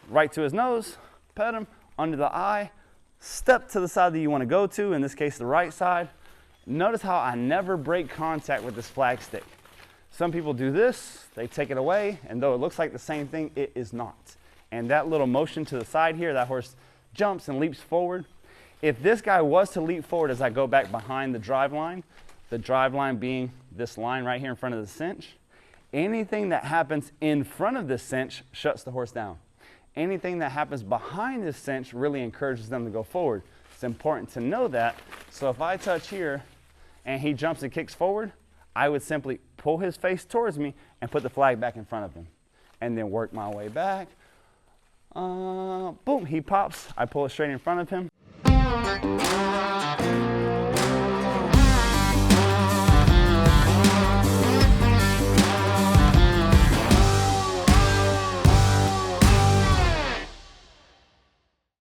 right to his nose, pet him, under the eye, step to the side that you want to go to, in this case the right side. Notice how I never break contact with this flag stick. Some people do this, they take it away, and though it looks like the same thing, it is not. And that little motion to the side here, that horse jumps and leaps forward. If this guy was to leap forward as I go back behind the drive line being this line right here in front of the cinch, anything that happens in front of this cinch shuts the horse down. Anything that happens behind this cinch really encourages them to go forward. It's important to know that. So if I touch here and he jumps and kicks forward, I would simply pull his face towards me and put the flag back in front of him. And then work my way back. Boom, he pops. I pull it straight in front of him.